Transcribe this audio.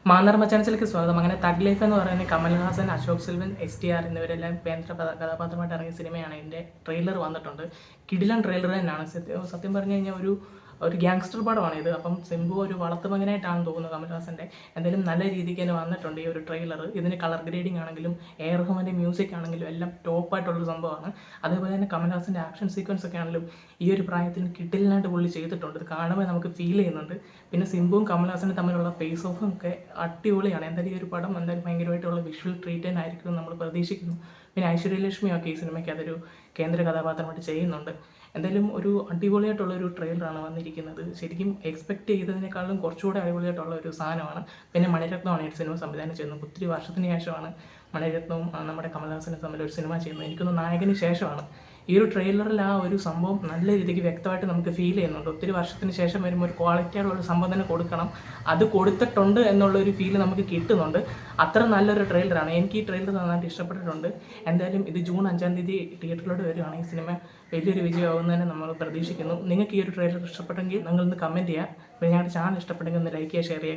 മാന്നാർ മച്ചാൻസിലേക്ക് സ്വാഗതം. അങ്ങനെ thug life എന്ന് പറയുന്ന കമൽഹാസൻ, അശോക് സെൽവൻ, STR എന്നിവരെല്ലാം കേന്ദ്ര കഥാപാത്രമായിട്ട് ഇറങ്ങിയ സിനിമയാണ്. ഇതിൻ്റെ ട്രെയിലർ വന്നിട്ടുണ്ട്. കിടിലൻ ട്രെയിലർ തന്നെയാണ്. സത്യം പറഞ്ഞു കഴിഞ്ഞാൽ ഒരു ഗ്യാങ്സ്റ്റർ പടമാണ് ഇത്. അപ്പം സിംബു ഒരു വളർത്തുമകനായിട്ടാണ് തോന്നുന്നത് കമൽഹാസൻ്റെ. എന്തായാലും നല്ല രീതിക്ക് തന്നെ വന്നിട്ടുണ്ട് ഈ ഒരു ട്രെയിലർ. ഇതിന് കളർ ഗ്രേഡിംഗ് ആണെങ്കിലും റഹ്മാൻ്റെ മ്യൂസിക് ആണെങ്കിലും എല്ലാം ടോപ്പായിട്ടുള്ളൊരു സംഭവമാണ്. അതേപോലെ തന്നെ കമൽഹാസൻ്റെ ആക്ഷൻ സീക്വൻസ് ഒക്കെ ആണെങ്കിലും ഈ ഒരു പ്രായത്തിൽ കിടിലനായിട്ട് പുള്ളി ചെയ്തിട്ടുണ്ട്. ഇത് കാണുമ്പോൾ നമുക്ക് ഫീൽ ചെയ്യുന്നുണ്ട്. പിന്നെ സിംബുവും കമൽഹാസനും തമ്മിലുള്ള ഫേസ് ഓഫും ഒക്കെ അടിപൊളിയാണ്. എന്തായാലും ഈ ഒരു പടം എന്തായാലും ഭയങ്കരമായിട്ടുള്ള വിഷ്വൽ ട്രീറ്റ് തന്നെ ആയിരിക്കും നമ്മൾ പ്രതീക്ഷിക്കുന്നു. പിന്നെ ഐശ്വര്യലക്ഷ്മിയൊക്കെ ഈ സിനിമയ്ക്ക് അതൊരു കേന്ദ്ര കഥാപാത്രമായിട്ട് ചെയ്യുന്നുണ്ട്. എന്തായാലും ഒരു അടിപൊളിയായിട്ടുള്ളൊരു ട്രെയിലറാണ് വന്നിരിക്കുന്നത്. ശരിക്കും എക്സ്പെക്റ്റ് ചെയ്തതിനേക്കാളും കുറച്ചുകൂടെ അടിപൊളിയായിട്ടുള്ള ഒരു സാധനമാണ്. പിന്നെ മണിരത്നമാണ് ഈ സിനിമ സംവിധാനം ചെയ്യുന്നത്. ഒത്തിരി വർഷത്തിന് ശേഷമാണ് മണിരത്നവും നമ്മുടെ കമൽഹാസനും തമ്മിൽ ഒരു സിനിമ ചെയ്യുന്നത്. എനിക്കൊന്ന് നായകന് ശേഷമാണ്. ഈ ഒരു ട്രെയിലറിൽ ആ ഒരു സംഭവം നല്ല രീതിക്ക് വ്യക്തമായിട്ട് നമുക്ക് ഫീൽ ചെയ്യുന്നുണ്ട്. ഒത്തിരി വർഷത്തിന് ശേഷം വരുമ്പോൾ ഒരു ക്വാളിറ്റിയുള്ള ഒരു സംഭവം തന്നെ കൊടുക്കണം. അത് കൊടുത്തിട്ടുണ്ട് എന്നുള്ളൊരു ഫീല് നമുക്ക് കിട്ടുന്നുണ്ട്. അത്ര നല്ലൊരു ട്രെയിലറാണ്. എനിക്ക് ഈ ട്രെയിലർ നന്നായിട്ട് ഇഷ്ടപ്പെട്ടിട്ടുണ്ട്. എന്തായാലും ഇത് ജൂൺ 5-ാം തീയതി തിയേറ്ററിലോട്ട് വരികയാണ്. ഈ സിനിമ വലിയൊരു വിജയമാകുന്നതിന് നമ്മൾ പ്രതീക്ഷിക്കുന്നു. നിങ്ങൾക്ക് ഈ ഒരു ട്രെയിലർ ഇഷ്ടപ്പെട്ടെങ്കിൽ നിങ്ങളൊന്ന് കമൻറ്റ് ചെയ്യുക. പിന്നെ ഞങ്ങളുടെ ചാനൽ ഇഷ്ടപ്പെട്ടെങ്കിൽ ഒന്ന് ലൈക്ക് ചെയ്യുക, ഷെയർ ചെയ്യുക.